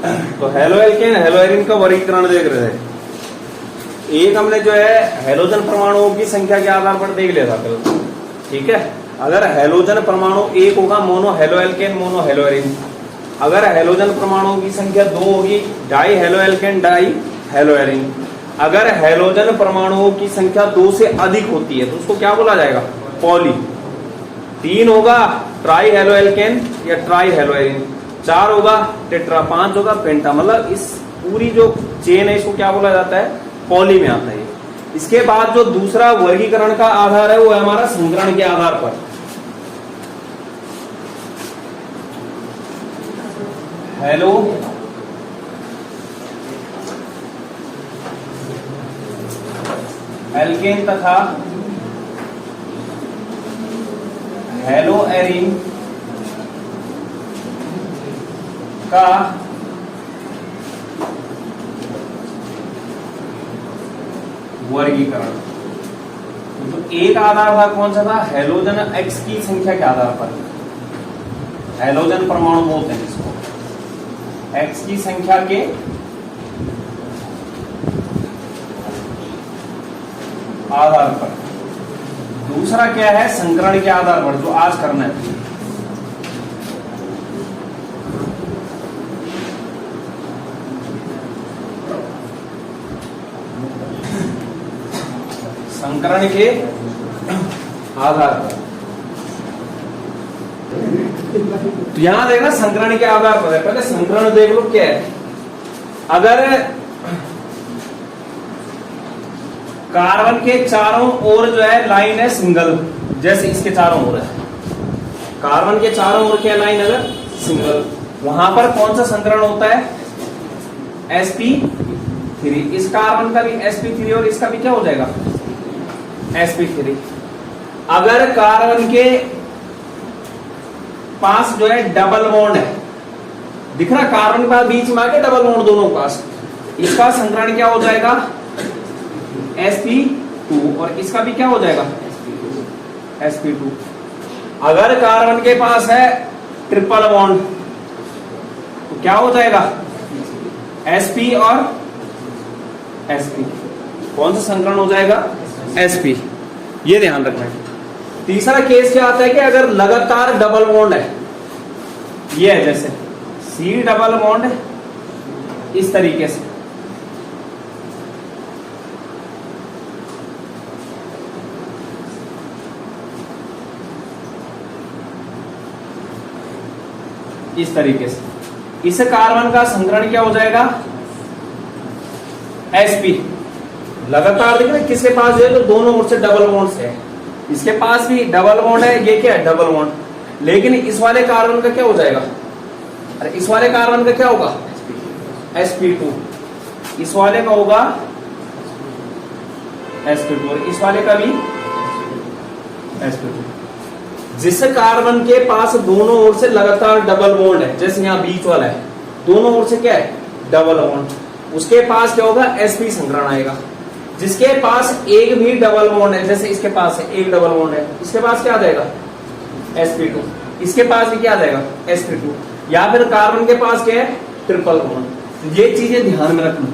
तो halo alkane hello arene का वर्गीकरण देख रहे थे। एक हमने जो है हेलोजन परमाणुओं की संख्या के आधार पर देख लिया था कल, ठीक है। अगर हेलोजन परमाणु एक होगा mono halo alkane mono hello arene. अगर हेलोजन परमाणुओं की संख्या 2 होगी die halo alkane die hello arene. अगर हेलोजन परमाणुओं की संख्या 2 से अधिक होती है तो उसको क्या बोला जाएगा? पॉली। 3 होगा ट्राई हेलो एल्केन या ट्राई हेलो एरीन। 4 होगा टेट्रा, 5 होगा पेंटा। मतलब इस पूरी जो चेन है इसको क्या बोला जाता है? पॉली में आता है। इसके बाद जो दूसरा वर्गीकरण का आधार है वो है हमारा संकरण के आधार पर। हेलो एल्केन तथा हेलो एरीन का वर्गीकरण। तो एक आधार था कौन सा था? हेलोजन एक्स की संख्या के आधार पर। हेलोजन परमाणु बोलते हैं इसको, एक्स की संख्या के आधार पर। दूसरा क्या है? संकरण के आधार पर, जो आज करना है। संकरण के आधार पर। तो यहां देखना संकरण के आधार पर है। पहले संकरण देख लो क्या है। अगर कार्बन के चारों ओर जो है लाइन है सिंगल, जैसे इसके चारों ओर है, कार्बन के चारों ओर क्या लाइन अगर सिंगल, वहां पर कौन सा संकरण होता है? sp3। इस कार्बन का भी sp3 और इसका भी क्या हो जाएगा? sp3। अगर कार्बन के पास जो है डबल बॉन्ड है, दिख रहा कार्बन का बीच में आके डबल बॉन्ड दोनों के पास, इसका संकरण क्या हो जाएगा? sp2। और इसका भी क्या हो जाएगा? sp2। अगर कार्बन के पास है ट्रिपल बॉन्ड तो क्या हो जाएगा? sp और sp। कौन सा संकरण हो जाएगा? sp। ये ध्यान रखना है। तीसरा केस क्या आता है कि अगर लगातार डबल बॉन्ड है, ये है जैसे C डबल बॉन्ड इस तरीके से, इस तरीके से, इस कार्बन का संकरण क्या हो जाएगा? sp। लगातार देखिए किसके पास है तो दोनों ओर से डबल बॉन्ड है। इसके पास भी डबल बॉन्ड है, ये क्या है? Double bond. लेकिन इस वाले कार्बन का क्या हो जाएगा? अरे इस वाले कार्बन का क्या होगा? sp2। इस वाले का होगा sp2 और इस वाले का भी sp2। जिस कार्बन के पास दोनों ओर से लगातार डबल बॉन्ड है, जैसे यहाँ बीच वाला है, दोनों ओर से क्या है? डबल बॉन्ड, उसके पास क्या होगा? sp संकरण आएगा। जिसके पास एक भी डबल बॉन्ड है, जैसे इसके पास है एक डबल बॉन्ड है, इसके पास क्या आ जाएगा? sp2। इसके पास भी क्या आ जाएगा? sp2। या फिर कार्बन के पास क्या है? Triple bond. ये चीजें ध्यान में रखना,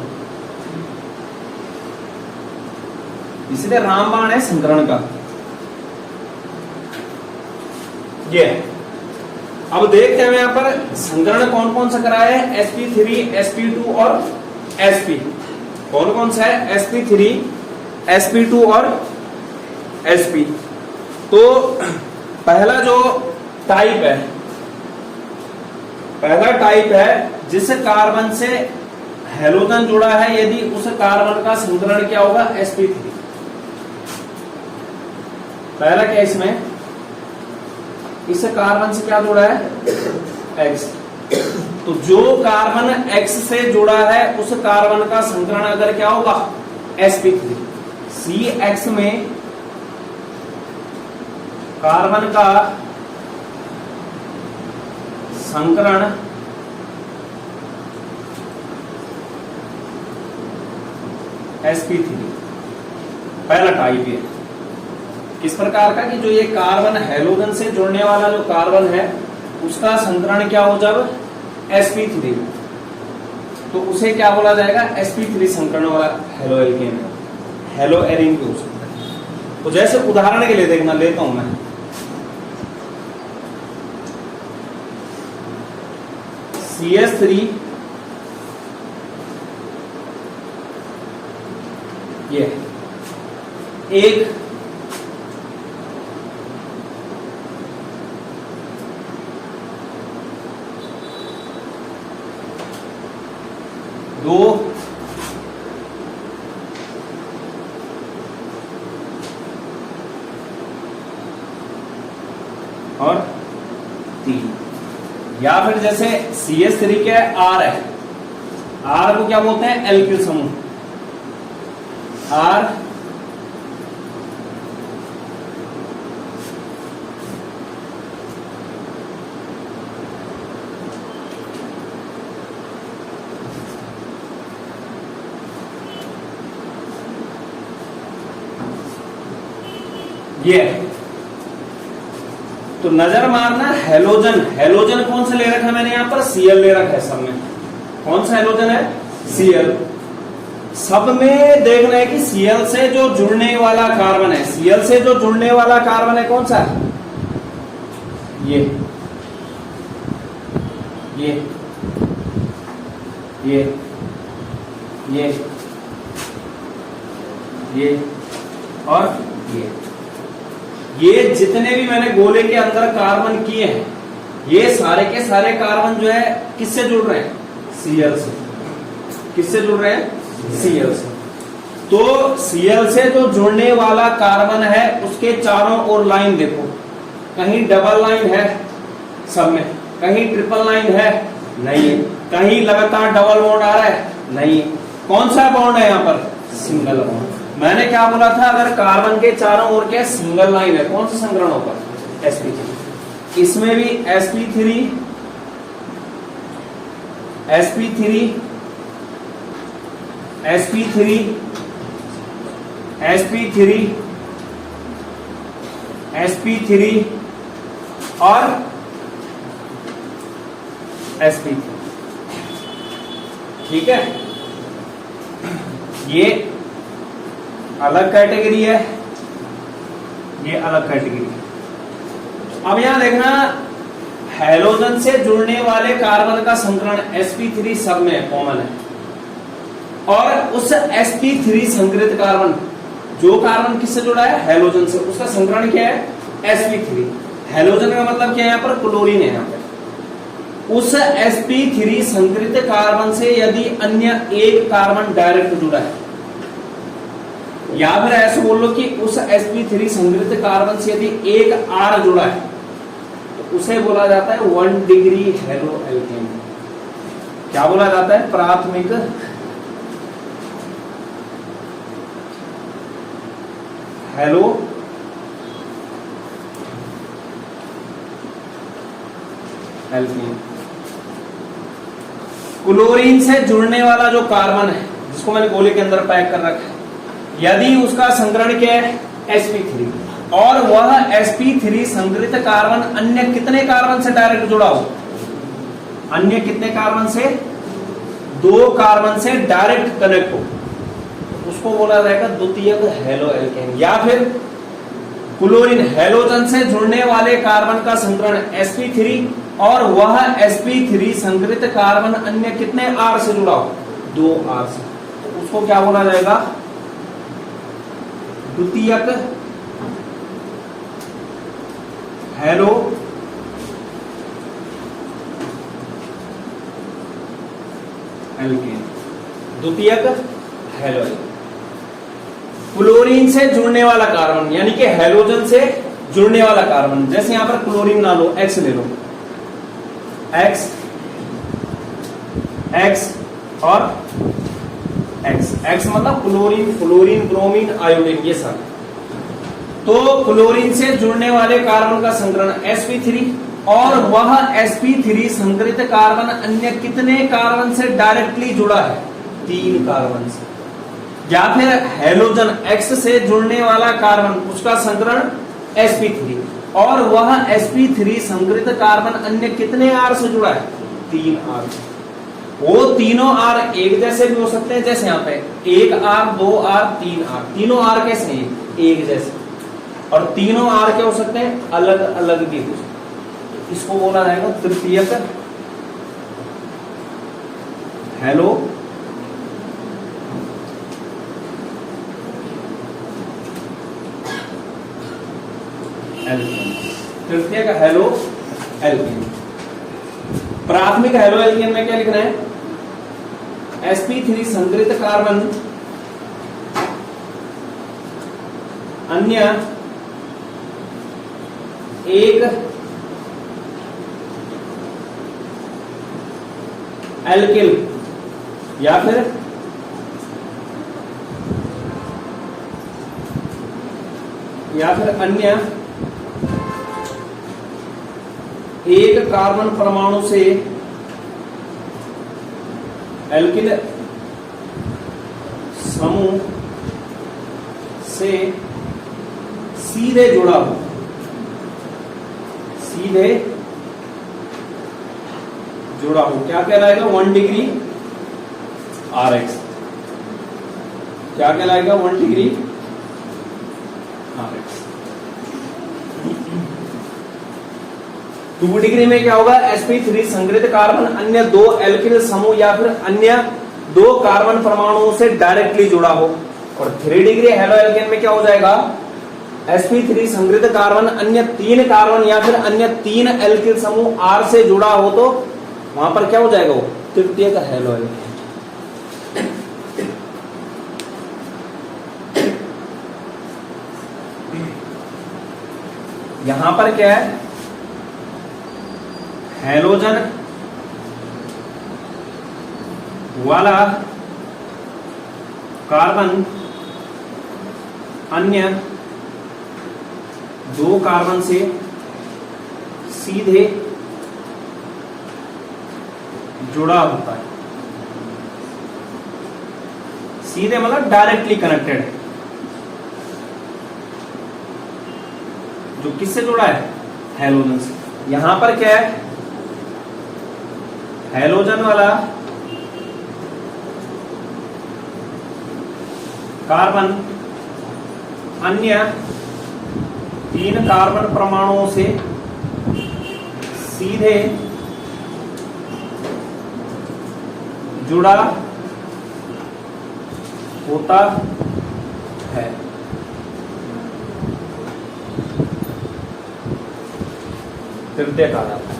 इसलिए रामबाण है संकरण का। ये अब देखते हैं यहाँ पर संकरण कौन कौन सा कराया है? sp3 sp2 और sp। कौन कौन सा है? sp3 sp2 और sp। तो पहला जो टाइप है, पहला टाइप है जिस कार्बन से हेलोजन जुड़ा है, यदि उस कार्बन का संकरण क्या होगा? sp3। पहला क्या इसमें? इस कार्बन से क्या जुड़ा है? X। तो जो कार्बन X से जुड़ा है उस कार्बन का संकरण अगर क्या होगा? sp3। CX में कार्बन का संकरण sp3। पहला टाइप है किस प्रकार का कि जो ये कार्बन हेलोजन से जुड़ने वाला जो कार्बन है उसका संकरण क्या हो जब sp3। तो उसे क्या बोला जाएगा, sp3 संकरण वाला हेलो एल्केन, हेलो एरिन भी हो सकता है। तो जैसे उदाहरण के लिए देखना लेता हूं मैं, CH3 ये एक दो और तीन, या फिर जैसे CH3 के R है, R को क्या बोलते हैं, एल्किल समूह, R ये। तो नजर मारना हेलोजन, हेलोजन कौन सा ले रखा है मैंने यहां पर, Cl ले रखा है सब में। कौन सा हेलोजन है, Cl। सब में देखना है कि Cl से जो जुड़ने वाला कार्बन है, Cl से जो जुड़ने वाला कार्बन है कौन सा, ये ये ये ये ये और ये जितने भी मैंने गोले के अंदर कार्बन किए हैं, ये सारे के सारे कार्बन जो है किससे जुड़ रहे हैं, Cl से। किससे जुड़ रहे हैं, Cl से। तो Cl से जो जुड़ने वाला कार्बन है उसके चारों ओर लाइन देखो, कहीं डबल लाइन है सब में, कहीं ट्रिपल लाइन है नहीं, कहीं लगातार डबल बॉन्ड आ रहा है नहीं। कौन सा बॉन्ड है यहाँ पर, सिंगल बॉन्ड। मैंने क्या बोला था, अगर कार्बन के चारों ओर क्या सिंगल लाइन है, कौन सा संकरण होगा, sp3। इसमें भी sp3 sp3 sp3 sp3 sp3 और sp3, ठीक है। ये अलग कैटेगरी है, ये अलग कैटेगरी है। अब यहां देखना, हैलोजन से जुड़ने वाले कार्बन का संकरण sp3 सब में कॉमन है, और उस sp3 संकरित कार्बन, जो कार्बन किससे जुड़ा है, हैलोजन से, उसका संकरण क्या है, sp3। हैलोजन का मतलब क्या है, यहाँ पर क्लोरीन है। यहाँ पर उस sp3 संकरित कार्बन से यदि अन्य एक कार्बन डायरेक्ट जुड़ा है, या फिर ऐसे बोल लो कि उस sp3 संकरित कार्बन से यदि एक R जुड़ा है, तो उसे बोला जाता है 1 डिग्री हेलो एल्केन। क्या बोला जाता है, प्राथमिक हेलो एल्केन। क्लोरीन से जुड़ने वाला जो कार्बन है, जिसको मैंने गोले के अंदर पैक कर रखा है, यदि उसका संकरण क्या है, sp3, और वह sp3 संकरित कार्बन अन्य कितने कार्बन से डायरेक्ट जुड़ा हो, अन्य कितने कार्बन से, 2 कार्बन से डायरेक्ट कनेक्ट हो, उसको बोला जाएगा द्वितीयक हेलो एल्केन। या फिर क्लोरीन हैलोजन से जुड़ने वाले कार्बन का संकरण sp3, और वह sp3 संकरित कार्बन अन्य कितने R से जुड़ा हो, 2 R से, तो उसको क्या बोला जाएगा, द्वितीयक हेलो एल्केन। द्वितीयक हेलो एल्केन। क्लोरीन से जुड़ने वाला कार्बन, यानी कि हैलोजन से जुड़ने वाला कार्बन, जैसे यहां पर क्लोरीन ना लो, X ले लो, X X और X, X मतलब क्लोरीन, फ्लोरीन, ब्रोमीन, आयोडीन, ये सब। तो क्लोरीन से जुड़ने वाले कार्बन का संकरण sp3, और वह sp3 संकरित कार्बन अन्य कितने कार्बन से डायरेक्टली जुड़ा है, 3 कार्बन से। या फिर हैलोजन X से जुड़ने वाला कार्बन, उसका संकरण sp3, और वह sp3 संकरित कार्बन अन्य कितने R से जुड़ा है, 3 R से। वो तीनों आर एक जैसे भी हो सकते हैं, जैसे यहाँ पे 1 आर 2 आर 3 आर, तीनों आर कैसे हैं एक जैसे, और तीनों आर क्या हो सकते हैं अलग अलग भी हो सकते हैं। इसको बोला जाएगा तृतीयक हेलो एल्केन, तृतीयक हेलो एल्केन। प्राथमिक हेलो एल्केन में क्या लिखना है, sp3 संकरित कार्बन अन्य एक एल्किल या फिर अन्य एक कार्बन परमाणु से एल्किल समूह से सीधे जुड़ा हो, सीधे जुड़ा हो, क्या कहलाएगा 1 डिग्री Rx, क्या कहलाएगा 1 डिग्री Rx। 2 डिग्री में क्या होगा, sp3 संकरित कार्बन अन्य 2 एल्किल समूह या फिर अन्य 2 कार्बन परमाणुओं से डायरेक्टली जुड़ा हो। और 3 डिग्री हेलो एल्केन में क्या हो जाएगा, sp3 संकरित कार्बन अन्य 3 कार्बन या फिर अन्य 3 एल्किल समूह R से जुड़ा हो, तो वहां पर क्या हो जाएगा, वो तृतीयक हेलो एल्केन। यहां पर क्या है, हैलोजन वाला कार्बन अन्य 2 कार्बन से सीधे जुड़ा होता है, सीधे मतलब डायरेक्टली कनेक्टेड है। जो किससे जुड़ा है, हैलोजन से। यहां पर क्या है, हैलोजन वाला कार्बन अन्य 3 कार्बन परमाणुओं से सीधे जुड़ा होता है। तृतीयक आ जाता है।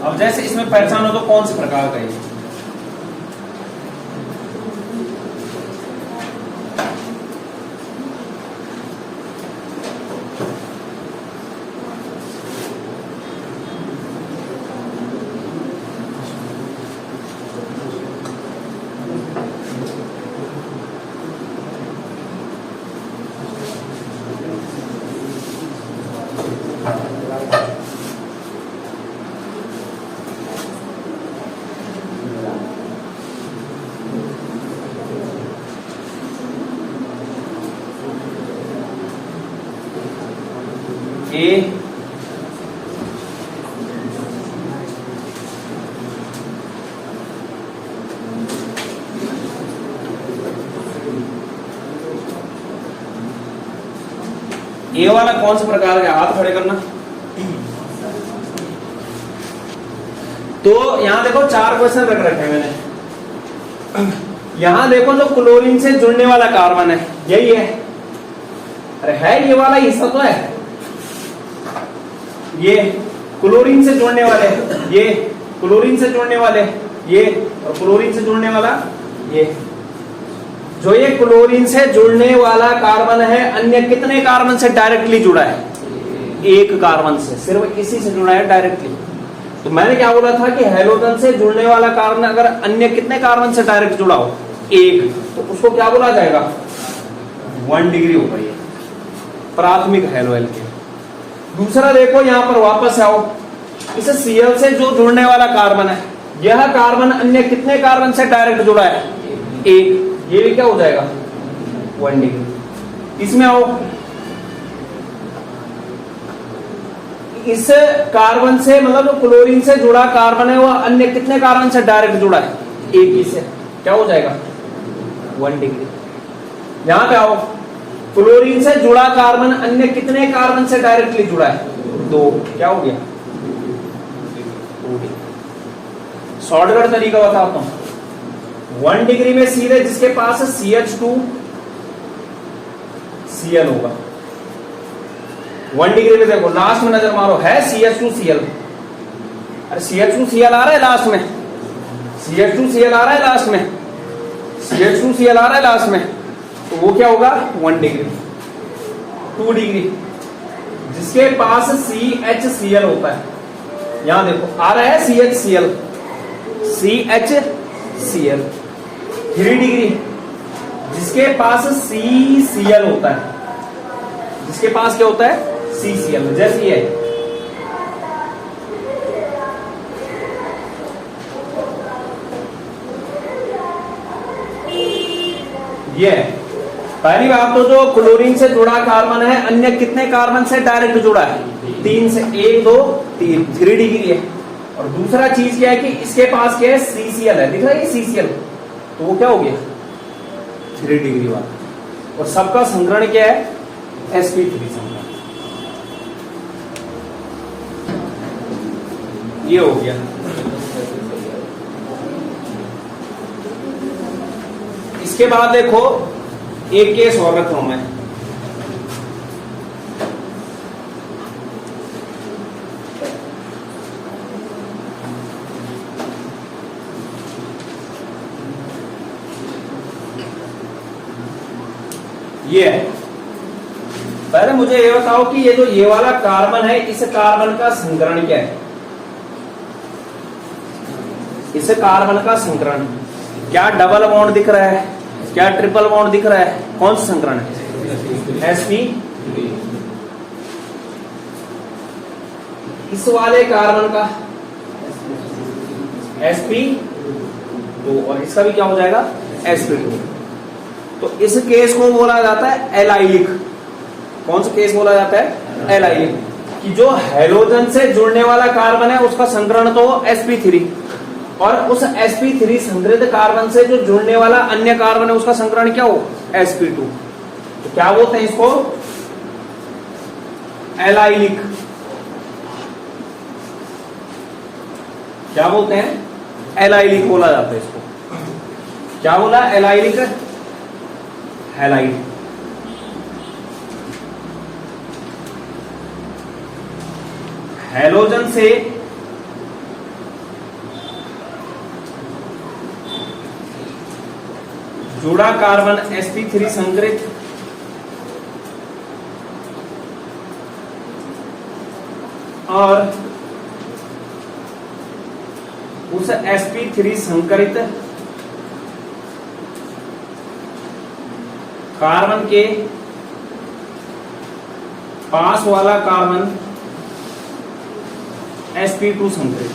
अब जैसे इसमें पहचानो तो कौन से प्रकार का है, ए वाला कौन से प्रकार का, हाथ खड़े करना। तो यहां देखो 4 क्वेश्चन रख रखे हैं मैंने। यहां देखो जो क्लोरीन से जुड़ने वाला कार्बन है यही है, अरे है ये वाला हिस्सा तो है, ये क्लोरीन से जुड़ने वाले, ये क्लोरीन से जुड़ने वाले, ये और क्लोरीन से जुड़ने वाला ये। जो ये क्लोरीन से जुड़ने वाला कार्बन है अन्य कितने कार्बन से डायरेक्टली जुड़ा है, 1 कार्बन से, सिर्फ इसी से जुड़ा है डायरेक्टली। तो मैंने क्या बोला था कि हैलोजन से जुड़ने वाला कार्बन अगर अन्य कितने कार्बन से डायरेक्ट जुड़ा हो, 1, तो उसको क्या बोला जाएगा? 1 डिग्री होगा ये प्राथमिक हेलो एल्केन। दूसरा देखो यहां पर वापस आओ, इस Cl से जो जुड़ने वाला कार्बन है, यह कार्बन अन्य कितने कार्बन से डायरेक्ट जुड़ा है? 1, ये भी क्या हो जाएगा? 1 डिग्री। इसमें आओ, इस कार्बन से मतलब जो क्लोरीन से जुड़ा कार्बन है वह अन्य कितने कार्बन से डायरेक्ट जुड़ा है? 1 ही से, क्या हो जाएगा? 1 डिग्री। यहां पे आओ, क्लोरीन से जुड़ा कार्बन अन्य कितने कार्बन से डायरेक्टली जुड़ा है? 2, क्या हो गया? 2 डिग्री। शॉर्टकट तरीका बताता हूं, 1 डिग्री में सीधे जिसके पास CH2 Cl होगा, 1 डिग्री में देखो लास्ट में नजर मारो, है CH2 Cl, अरे CH2 Cl आ रहा है लास्ट में, CH2 Cl आ रहा है लास्ट में, CH2 Cl आ रहा है लास्ट में, तो वो क्या होगा? 1 डिग्री। 2 डिग्री जिसके पास CHCl होता है, यहां देखो आ रहा है CHCl, CHCl। 3 डिग्री जिसके पास CCl होता है, जिसके पास क्या होता है? CCl, जैसे ये पहली बात तो जो क्लोरीन से जुड़ा कार्बन है अन्य कितने कार्बन से डायरेक्ट जुड़ा है? 3 से, 1 2 3, 3 डिग्री है। और दूसरा चीज क्या है कि इसके पास क्या है? CCl है, दिख रहा है CCl, तो वो क्या हो गया? 3 डिग्री वाला। और सबका संग्रहण क्या है? sp3 संग्रहण, ये हो गया। इसके बाद देखो एक केस और रख रहा हूं मैं, ये है। पहले मुझे ये बताओ कि ये जो ये वाला कार्बन है, इस कार्बन का संकरण क्या है? इस कार्बन का संकरण क्या डबल बॉन्ड दिख रहा है? क्या ट्रिपल बॉन्ड दिख रहा है? कौन सा संकरण है? sp। इस वाले कार्बन का sp2 और इसका भी क्या हो जाएगा? sp2। तो इस केस को बोला जाता है एलाइलिक। कौन सा केस बोला जाता है? एलाइलिक। कि जो हेलोजन से जुड़ने वाला कार्बन है उसका संकरण तो sp3, और उस sp3 संग्रहित कार्बन से जो जुड़ने वाला अन्य कार्बन है उसका संकरण क्या हो? sp2। तो क्या बोलते हैं इसको? एलाइलिक। क्या बोलते हैं? एलाइलिक बोला जाता है इसको। क्या बोला? Allylic, halide. हेलोजन से जुड़ा कार्बन sp3 संग्रहित और उस sp3 संकरित कार्बन के पास वाला कार्बन sp2 संकरित,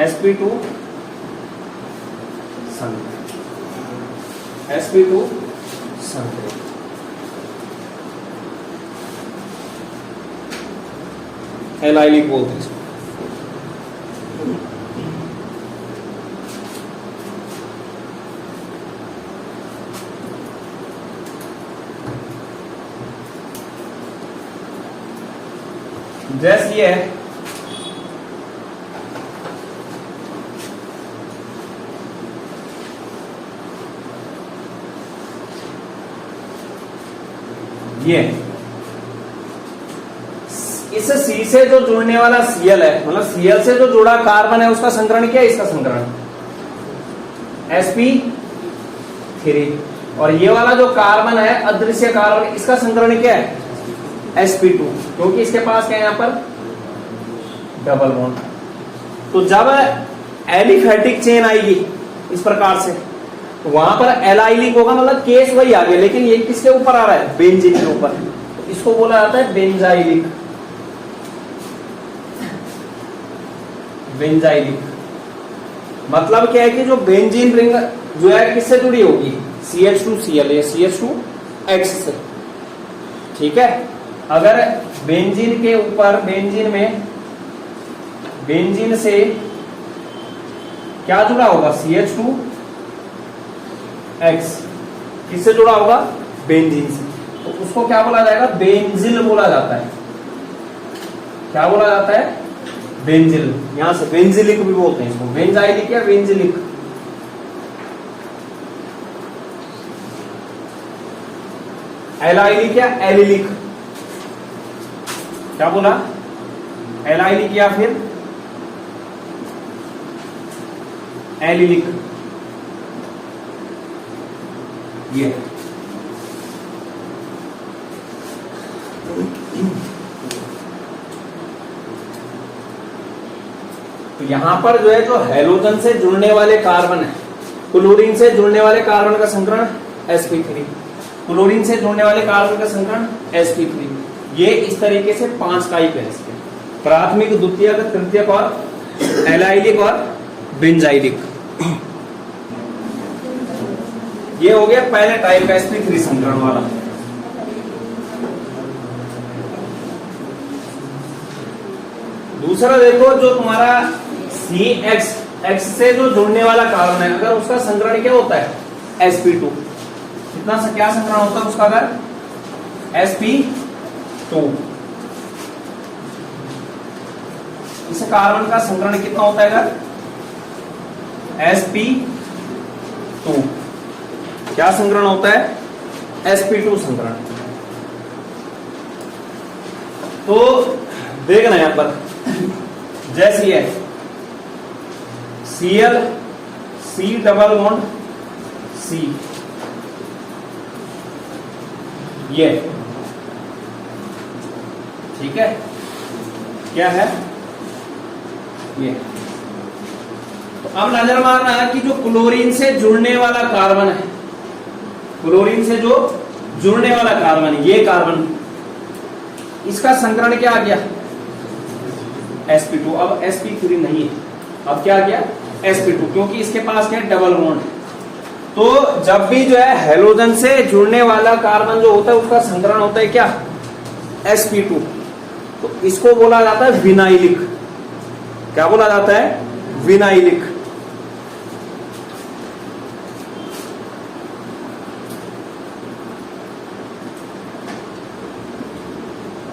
sp2 संकरित, sp2 संकरित। एलाइलिक बोलते हैं इसको। जैसे ये है, ये इस C से जो जुड़ने वाला Cl है, मतलब Cl से जो जुड़ा कार्बन है उसका संकरण क्या है? इसका संकरण sp3। और ये वाला जो कार्बन है अदृश्य कार्बन, इसका संकरण क्या है? sp2, क्योंकि इसके पास क्या है? यहां पर डबल बॉन्ड। तो जब एलिफेटिक चेन आएगी इस प्रकार से, तो वहां पर एलाइलिक होगा, मतलब केस वही आ गया, लेकिन ये किसके ऊपर आ रहा है, बेंजीन के ऊपर, तो इसको बोला जाता है बेंजाइलिक। बेंजाइलिक मतलब क्या है कि जो बेंजीन रिंग जो है किससे जुड़ी होगी, CH2Cl या CH2X से, ठीक है। अगर बेंजीन के ऊपर, बेंजीन से क्या जुड़ा होगा, CH2X, किससे जुड़ा होगा, बेंजीन से, तो उसको क्या बोला जाएगा, बेंजिल बोला जाता है। क्या बोला जाता है, बेंजिल। यहां से बेंजिलिक भी बोलते हैं इसको, बेंजाइलिक या बेंजिलिक। एलाइलिक या एलिलिक, क्या बोला, एलाइलिक या फिर एलिलिक, ये तो यहां पर जो है, जो हैलोजन से जुड़ने वाले कार्बन है, क्लोरीन से जुड़ने वाले कार्बन का संकरण sp3, क्लोरीन से जुड़ने वाले कार्बन का संकरण sp3, ये इस तरीके से 5 टाइप है इसके, प्राथमिक, द्वितीयक, तृतीयक और एलाइलिक और बेंजाइलिक। ये हो गया पहले टाइप का sp3 संकरण वाला। दूसरा देखो, जो तुम्हारा CX से जो जुड़ने वाला कार्बन है, अगर उसका संकरण क्या होता है, sp2, कितना सा क्या संकरण होता है उसका, अगर sp2, इस कार्बन का संकरण कितना होता है, अगर sp2, क्या संकरण होता है, sp2 संकरण। तो देखना यहां पर, जैसी है Cl, C double bond C, ये ठीक है, क्या है ये। तो अब नजर मारना है कि जो क्लोरीन से जुड़ने वाला कार्बन है, क्लोरीन से जो जुड़ने वाला कार्बन है, ये कार्बन, इसका संकरण क्या आ गया, sp2। अब sp3 नहीं है, अब क्या आ गया, sp2, क्योंकि इसके पास क्या है, डबल बॉन्ड है। तो जब भी जो है हैलोजन से जुड़ने वाला कार्बन जो होता है, उसका संकरण होता है क्या, sp2, तो इसको बोला जाता है विनाइलिक। क्या बोला जाता है, विनाइलिक।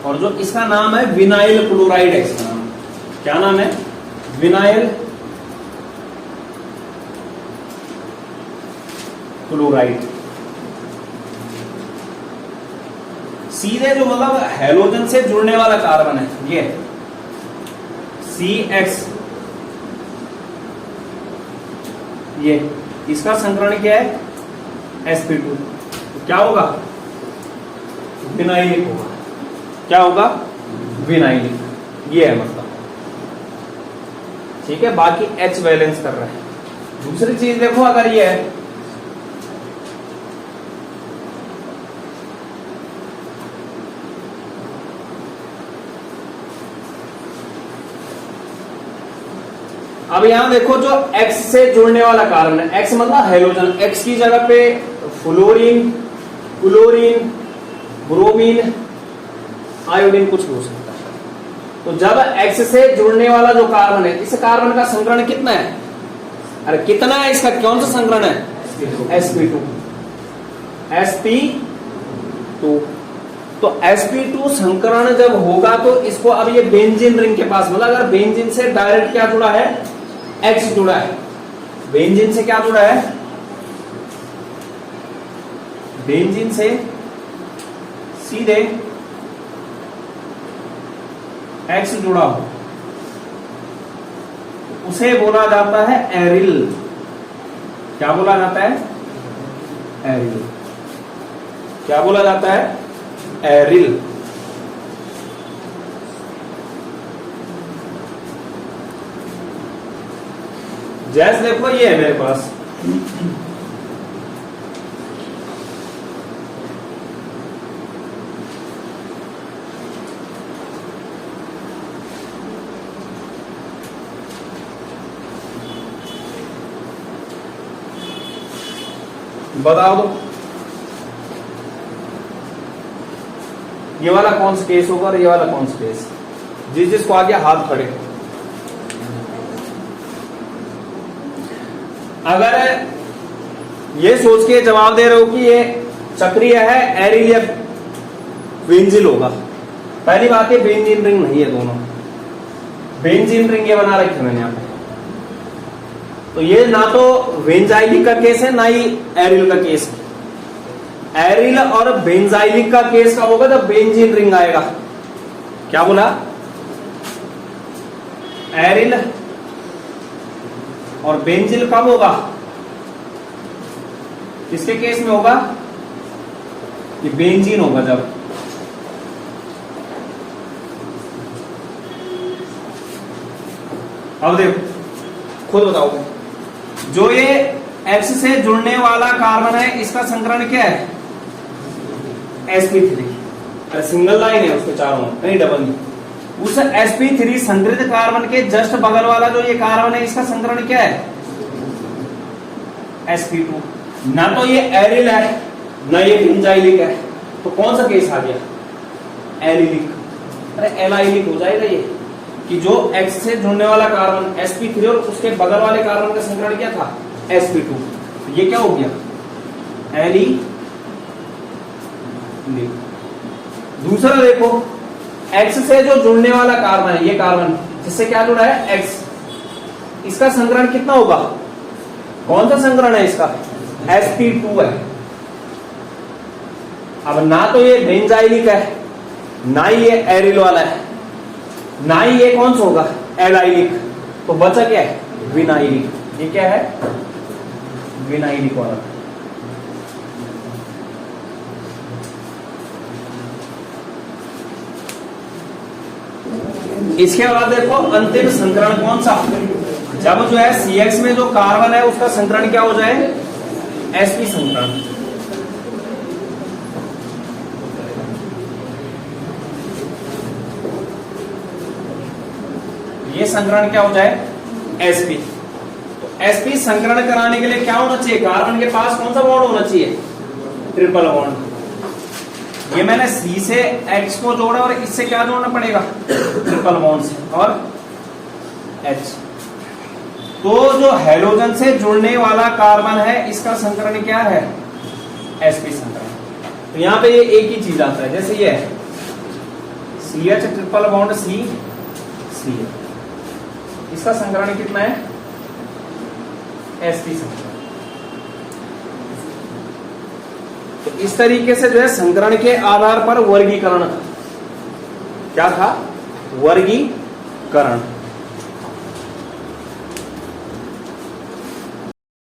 और जो इसका नाम है विनाइल क्लोराइड है, इसका नाम क्या नाम है, विनाइल क्लोराइड। सीधे जो मतलब हैलोजन से जुड़ने वाला कार्बन है, ये CX, ये इसका संकरण क्या है, sp2, तो क्या होगा, विनाइलिक होगा। क्या होगा, विनाइलिक, ये है मतलब, ठीक है। बाकी H बैलेंस कर रहा है। दूसरी चीज देखो, अगर ये है अब यहां देखो, जो X से जुड़ने वाला कार्बन है, X मतलब हैलोजन, X की जगह पे फ्लोरीन, क्लोरीन, ब्रोमीन, आयोडीन कुछ भी हो सकता है। तो जब X से जुड़ने वाला जो कार्बन है, इस कार्बन का संकरण कितना है, अरे कितना है इसका, कौन सा संकरण है, sp2, sp2। तो sp2 संकरण जब होगा, तो इसको अब ये बेंजीन रिंग के पास, मतलब अगर बेंजीन से डायरेक्ट क्या जुड़ा है, X जुड़ा है, बेंजीन से क्या जुड़ा है, बेंजीन से सीधे X जुड़ा हो, उसे बोला जाता है एरिल। क्या बोला जाता है, एरिल। क्या बोला जाता है, एरिल। जैसे देखो ये है मेरे पास, बताओ दो ये वाला कौन सा केस होगा और ये वाला कौन सा केस, जिसको आ गया हाथ खड़े। अगर ये सोच के जवाब दे रहे हो कि ये चक्रीय है, एरिल या बेंजीन होगा, पहली बात है बेंजीन रिंग नहीं है दोनों, बेंजीन रिंग ये बना रखी है मैंने यहाँ पे, तो ये ना तो बेंजाइलिक का केस है ना ही एरिल का केस है। एरिल और बेंजाइलिक का केस कब होगा, जब बेंजीन रिंग आएगा। क्या बोला, एरिल और बेंजीन कब होगा, किसके केस में होगा, ये बेंजीन होगा जब। अब देखो खुद बताओ, जो ये X से जुड़ने वाला कार्बन है इसका संकरण क्या है, sp3, सिंगल लाइन है उसके चारों कहीं डबल नहीं। उस sp3 संकरित कार्बन के जस्ट बगल वाला जो ये कार्बन है इसका संकरण क्या है, sp2। ना तो ये एरिल है ना ये बेंजाइलिक है, तो कौन सा केस आ गया, एरिलिक। अरे एलाइलिक हो जाएगा ये, कि जो X से जुड़ने वाला कार्बन sp3 और उसके बगल वाले कार्बन का संकरण क्या था, sp2, तो ये क्या हो गया, एलिलिक। दूसरा देखो, X से जो जुड़ने वाला कार्बन है, ये कार्बन जिससे क्या जुड़ा है X, इसका संकरण कितना होगा, कौन सा संकरण है इसका, sp2 है। अब ना तो ये बेंजाइलिक है ना ही ये एरिल वाला है ना ही ये कौन सा होगा, एलाइलिक, तो बचा क्या है, विनाइलिक। ये क्या है, विनाइलिक वाला। इसके बाद देखो अंतिम संकरण कौन सा, जब जो है CX में जो कार्बन है उसका संकरण क्या हो जाए, sp संकरण। ये संकरण क्या हो जाए, sp। तो sp संकरण कराने के लिए क्या होना चाहिए, कार्बन के पास कौन सा बॉन्ड होना चाहिए, ट्रिपल बॉन्ड। ये मैंने C से X को जोड़ा और इससे क्या जोड़ना पड़ेगा, ट्रिपल बॉन्ड से और H। तो जो हेलोजन से जुड़ने वाला कार्बन है इसका संकरण क्या है, sp संकरण। तो यहाँ पे ये एक ही चीज आता है, जैसे ये है CH ट्रिपल बॉन्ड C, इसका संकरण कितना है, sp संकरण। तो इस तरीके से जो है संकरण के आधार पर वर्गीकरण, क्या था, वर्गीकरण।